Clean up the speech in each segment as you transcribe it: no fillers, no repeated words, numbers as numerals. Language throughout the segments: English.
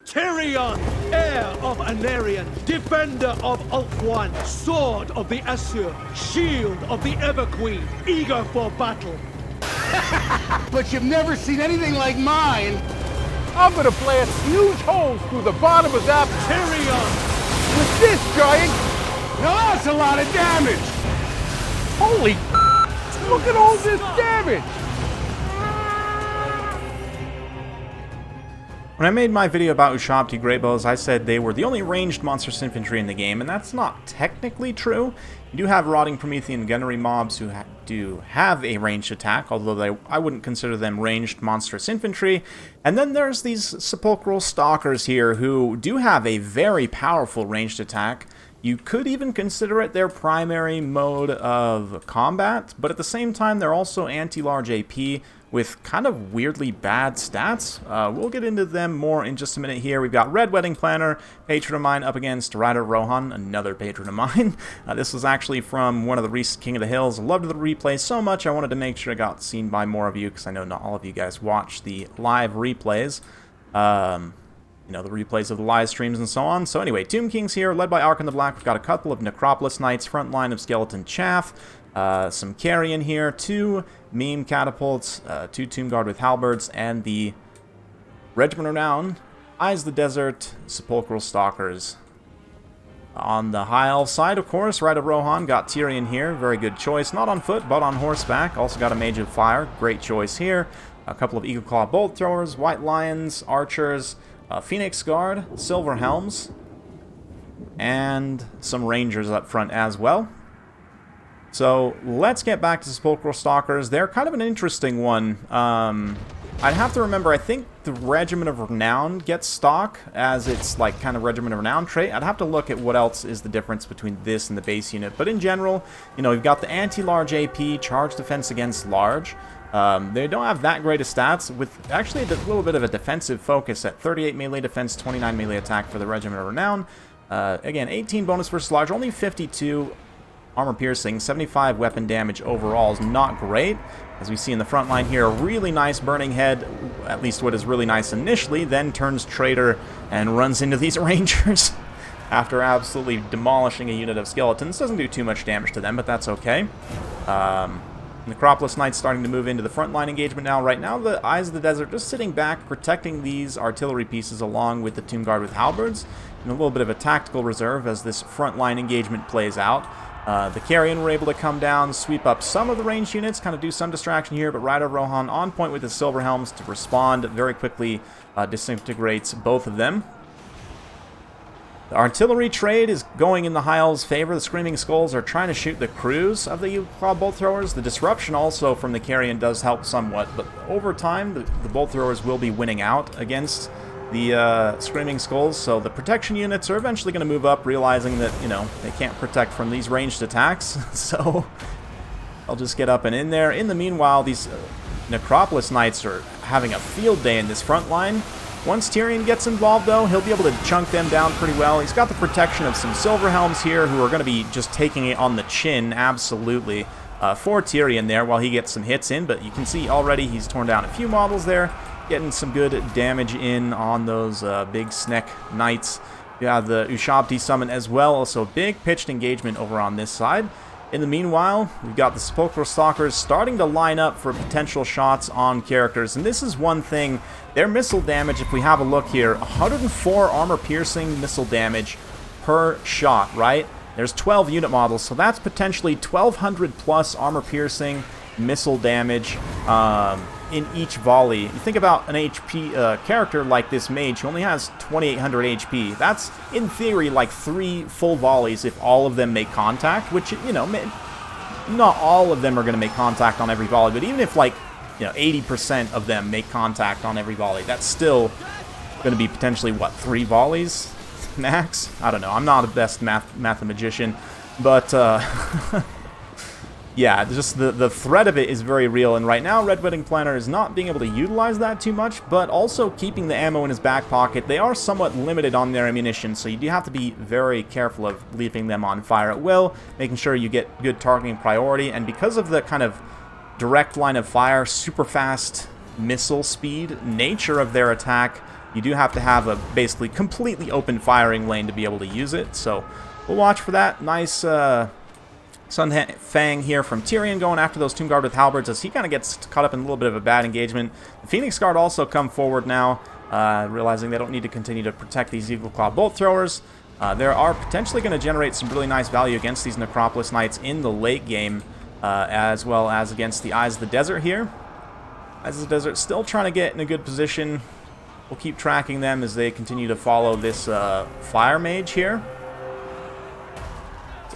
Tyrion, heir of Anarion, defender of Ulthuan, sword of the Asur, shield of the Everqueen, eager for battle. But you've never seen anything like mine. I'm gonna blast huge holes through the bottom of that Tyrion! with this giant. Now that's a lot of damage. Holy! Look at all this damage. When I made my video about Ushabti Greybows, I said they were the only ranged monstrous infantry in the game, and that's not technically true. You do have Rotting Promethean gunnery mobs who do have a ranged attack, although I wouldn't consider them ranged monstrous infantry. And then there's these Sepulchral Stalkers here who do have a very powerful ranged attack. You could even consider it their primary mode of combat, but at the same time they're also anti-large AP with kind of weirdly bad stats. We'll get into them more in just a minute here. We've got Red Wedding Planner, patron of mine, up against Rider Rohan, another patron of mine. This was actually from one of the recent King of the Hills. I loved the replays so much I wanted to make sure it got seen by more of you, because I know not all of you guys watch the live replays. You know, the replays of the live streams and so on. So anyway, Tomb Kings here, led by Ark in the Black. We've got a couple of Necropolis Knights, front line of Skeleton Chaff, some Carrion here, 2 Meme Catapults, 2 Tomb Guard with Halberds, and the Regiment of Renown, Eyes of the Desert, Sepulchral Stalkers. On the High Elf side, of course, Rider Rohan got Tyrion here, very good choice. Not on foot, but on horseback. Also got a Mage of Fire, great choice here. A couple of Eagle Claw Bolt Throwers, White Lions, Archers, Phoenix Guard, Silver Helms, and some Rangers up front as well. So let's get back to Sepulchral Stalkers. They're kind of an interesting one. I'd have to remember, I think the Regiment of Renown gets stock as its like kind of Regiment of Renown trait. I'd have to look at what else is the difference between this and the base unit. But in general, you know, you've got the anti-large AP, charge defense against large. They don't have that great of stats, with actually a little bit of a defensive focus at 38 melee defense, 29 melee attack for the Regiment of Renown. Again, 18 bonus versus large, only 52 armor piercing, 75 weapon damage overall is not great. As we see in the front line here, a really nice Burning Head, at least what is really nice initially, then turns traitor and runs into these Rangers after absolutely demolishing a unit of skeletons. Doesn't do too much damage to them, but that's okay. Necropolis Knights starting to move into the front line engagement now. Right now, the Eyes of the Desert just sitting back, protecting these artillery pieces along with the Tomb Guard with Halberds, and a little bit of a tactical reserve as this front line engagement plays out. The Carrion were able to come down, sweep up some of the ranged units, kind of do some distraction here, but Rider Rohan on point with his Silver Helms to respond very quickly, disintegrates both of them. The artillery trade is going in the High Elves' favor. The Screaming Skulls are trying to shoot the crews of the Claw Bolt Throwers. The disruption also from the Carrion does help somewhat, but over time the Bolt Throwers will be winning out against the Screaming Skulls, so the protection units are eventually going to move up, realizing that, you know, they can't protect from these ranged attacks, so I'll just get up and in there. In the meanwhile, these Necropolis Knights are having a field day in this front line. Once Tyrion gets involved, though, he'll be able to chunk them down pretty well. He's got the protection of some Silver Helms here, who are going to be just taking it on the chin, absolutely, for Tyrion there while he gets some hits in, but you can see already he's torn down a few models there, getting some good damage in on those big Sneck Knights. You have the Ushabti summon as well, also big pitched engagement over on this side. In the meanwhile, we've got the Sepulchral Stalkers starting to line up for potential shots on characters, and this is one thing. Their missile damage, if we have a look here, 104 armor-piercing missile damage per shot, right? There's 12 unit models, so that's potentially 1,200 plus armor-piercing missile damage in each volley. You think about an HP character like this mage who only has 2,800 HP. That's, in theory, like 3 full volleys if all of them make contact, which, you know, not all of them are going to make contact on every volley, but even if, like, you know, 80% of them make contact on every volley, that's still going to be potentially, what, 3 volleys max? I don't know. I'm not a best mathematician, but yeah, just the threat of it is very real, and right now Red Wedding Planner is not being able to utilize that too much, but also keeping the ammo in his back pocket. They are somewhat limited on their ammunition, so you do have to be very careful of leaving them on fire at will, making sure you get good targeting priority, and because of the kind of direct line of fire, super fast missile speed nature of their attack, you do have to have a basically completely open firing lane to be able to use it. So we'll watch for that. Nice Sun Fang here from Tyrion going after those Tomb Guard with halberds as he kind of gets caught up in a little bit of a bad engagement. The Phoenix Guard also come forward now, realizing they don't need to continue to protect these Eagle Claw bolt throwers. They are potentially going to generate some really nice value against these Necropolis Knights in the late game, as well as against the Eyes of the Desert here. Eyes of the Desert still trying to get in a good position. We'll keep tracking them as they continue to follow this Fire Mage here.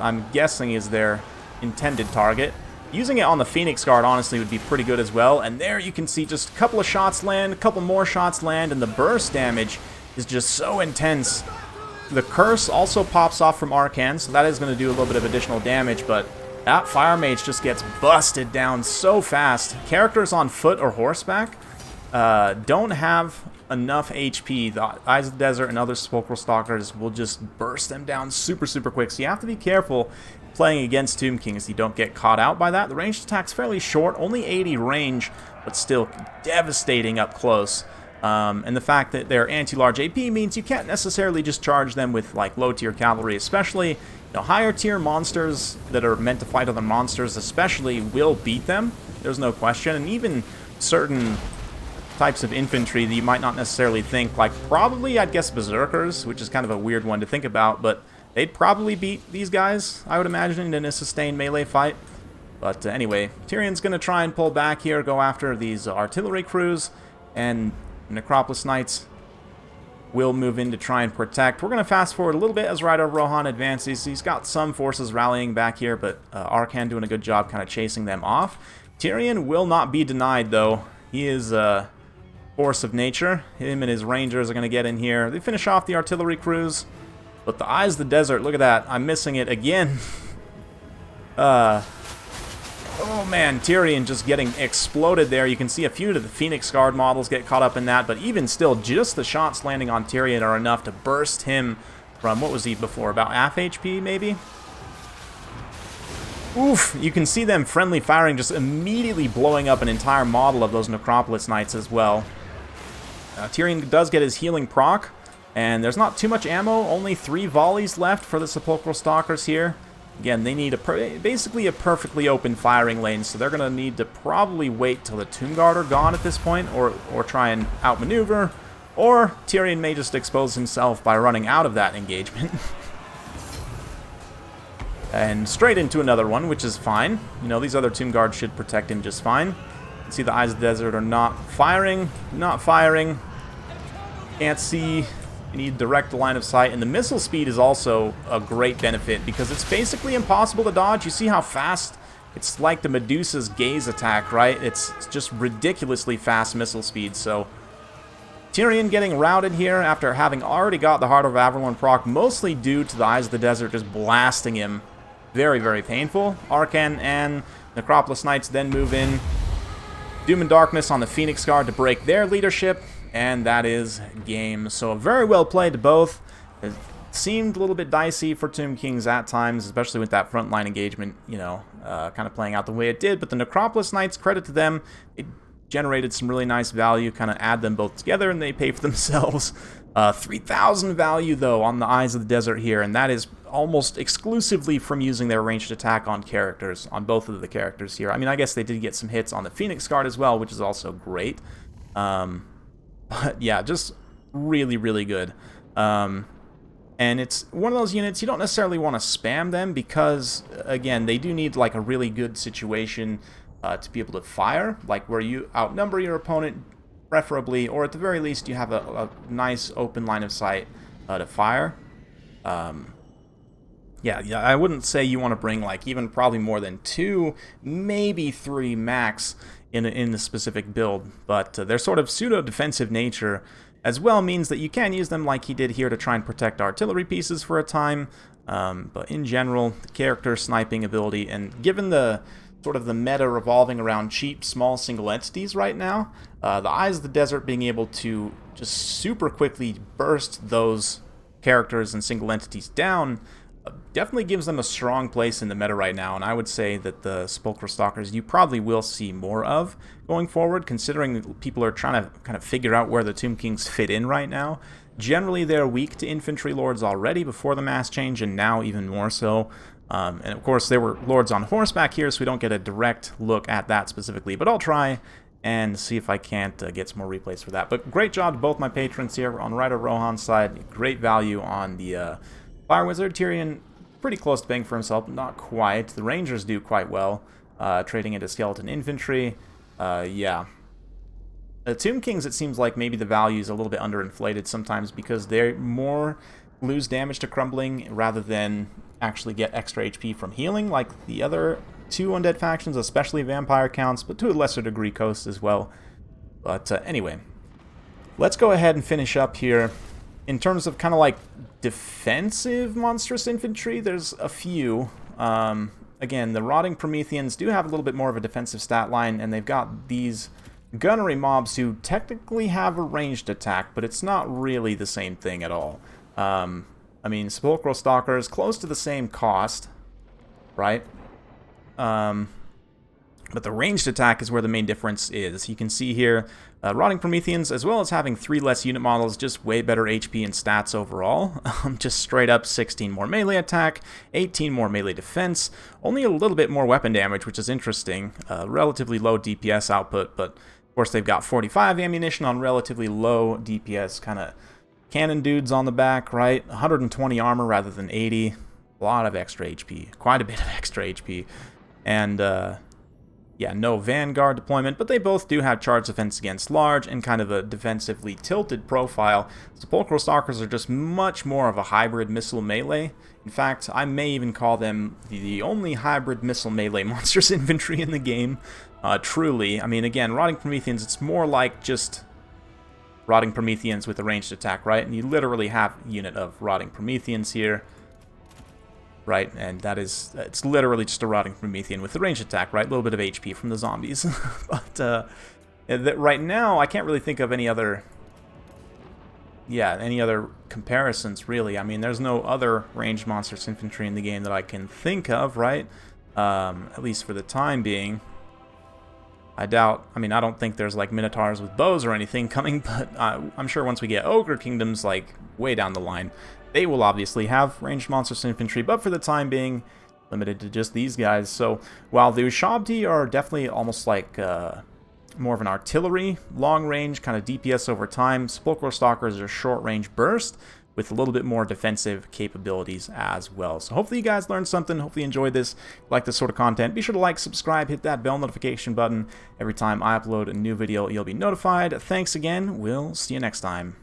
I'm guessing is their intended target. Using it on the Phoenix Guard honestly would be pretty good as well. And there you can see just a couple of shots land, a couple more shots land, and the burst damage is just so intense. The Curse also pops off from Arcan, so that is going to do a little bit of additional damage, but that Fire Mage just gets busted down so fast. Characters on foot or horseback don't have enough HP. The Eyes of the Desert and other Sepulchral Stalkers will just burst them down super, super quick. So you have to be careful playing against Tomb Kings. You don't get caught out by that. The ranged attack's fairly short, only 80 range, but still devastating up close. And the fact that they're anti-large AP means you can't necessarily just charge them with like low-tier cavalry, especially higher-tier monsters that are meant to fight other monsters especially will beat them. There's no question. And even certain types of infantry that you might not necessarily think, like probably I'd guess Berserkers, which is kind of a weird one to think about, but they'd probably beat these guys, I would imagine, in a sustained melee fight. But anyway, Tyrion's going to try and pull back here, go after these artillery crews, and Necropolis Knights will move in to try and protect. We're going to fast forward a little bit as Rider Rohan advances. He's got some forces rallying back here, but Arcan doing a good job kind of chasing them off. Tyrion will not be denied, though. He is a force of nature. Him and his rangers are going to get in here. They finish off the artillery crews, but the Eyes of the Desert, look at that. I'm missing it again. Oh man, Tyrion just getting exploded there. You can see a few of the Phoenix Guard models get caught up in that, but even still, just the shots landing on Tyrion are enough to burst him from, what was he before, about half HP maybe? Oof, you can see them friendly firing just immediately blowing up an entire model of those Necropolis Knights as well. Tyrion does get his healing proc, and there's not too much ammo, only 3 volleys left for the Sepulchral Stalkers here. Again, they need basically a perfectly open firing lane, so they're going to need to probably wait till the Tomb Guard are gone at this point, or try and outmaneuver, or Tyrion may just expose himself by running out of that engagement. And straight into another one, which is fine. You know, these other Tomb Guards should protect him just fine. You can see the Eyes of the Desert are not firing. Can't see. You need direct line of sight, and the missile speed is also a great benefit because it's basically impossible to dodge. You see how fast? It's like the Medusa's gaze attack, right? It's just ridiculously fast missile speed. So Tyrion getting routed here after having already got the Heart of Avalon proc, mostly due to the Eyes of the Desert just blasting him. Very, very painful. Arcan and Necropolis Knights then move in. Doom and Darkness on the Phoenix Guard to break their leadership. And that is game. So very well played to both. It seemed a little bit dicey for Tomb Kings at times, especially with that frontline engagement, kind of playing out the way it did. But the Necropolis Knights, credit to them, it generated some really nice value. Kind of add them both together and they pay for themselves. 3,000 value, though, on the Eyes of the Desert here. And that is almost exclusively from using their ranged attack on characters, on both of the characters here. I mean, I guess they did get some hits on the Phoenix Guard as well, which is also great. But yeah, just really, really good. And it's one of those units you don't necessarily want to spam them because, again, they do need like a really good situation to be able to fire, like where you outnumber your opponent preferably, or at the very least you have a nice open line of sight to fire. Yeah, I wouldn't say you want to bring like even probably more than 2, maybe 3 max in the specific build, but their sort of pseudo-defensive nature as well means that you can use them like he did here to try and protect artillery pieces for a time, but in general, the character sniping ability, and given the sort of the meta revolving around cheap, small single entities right now, the Eyes of the Desert being able to just super quickly burst those characters and single entities down definitely gives them a strong place in the meta right now, and I would say that the Sepulchral Stalkers you probably will see more of going forward, considering people are trying to kind of figure out where the Tomb Kings fit in right now. Generally, they're weak to infantry lords already before the mass change, and now even more so. And of course, there were lords on horseback here, so we don't get a direct look at that specifically, but I'll try and see if I can't get some more replays for that. But great job to both my patrons here on Rider Rohan's side. Great value on the Fire Wizard. Tyrion pretty close to paying for himself, but not quite. The Rangers do quite well, trading into Skeleton Infantry. Yeah. The Tomb Kings, it seems like maybe the value is a little bit underinflated sometimes because they more lose damage to crumbling rather than actually get extra HP from healing like the other two undead factions, especially Vampire Counts, but to a lesser degree Coast as well. But anyway, let's go ahead and finish up here. In terms of kind of like defensive monstrous infantry, there's a few. Again, the Rotting Prometheans do have a little bit more of a defensive stat line, and they've got these gunnery mobs who technically have a ranged attack, but it's not really the same thing at all. I mean, Sepulchral Stalkers, close to the same cost, right? But the ranged attack is where the main difference is. You can see here, Rotting Prometheans, as well as having 3 less unit models, just way better HP and stats overall. Just straight up 16 more melee attack, 18 more melee defense, only a little bit more weapon damage, which is interesting. Relatively low DPS output, but of course they've got 45 ammunition on relatively low DPS kind of cannon dudes on the back, right? 120 armor rather than 80. A lot of extra HP, quite a bit of extra HP. And yeah, no Vanguard deployment, but they both do have charge defense against large and kind of a defensively tilted profile. Sepulchral Stalkers are just much more of a hybrid missile melee. In fact, I may even call them the only hybrid missile melee monstrous infantry in the game. Truly, I mean, again, Rotting Prometheans, it's more like just Rotting Prometheans with a ranged attack, right? And you literally have a unit of Rotting Prometheans here. Right, and that is, it's literally just a Rotting Promethean with the ranged attack, right? A little bit of HP from the zombies. But right now, I can't really think of any other, any other comparisons, really. I mean, there's no other ranged monstrous infantry in the game that I can think of, right? At least for the time being. I don't think there's like Minotaurs with bows or anything coming, but I'm sure once we get Ogre Kingdoms, like, way down the line, they will obviously have ranged monstrous infantry, but for the time being, limited to just these guys. So while the Ushabti are definitely almost like more of an artillery, long range, kind of DPS over time, Sepulchral Stalkers are short range burst with a little bit more defensive capabilities as well. So hopefully you guys learned something, hopefully you enjoyed this, like this sort of content. Be sure to like, subscribe, hit that bell notification button. Every time I upload a new video, you'll be notified. Thanks again, we'll see you next time.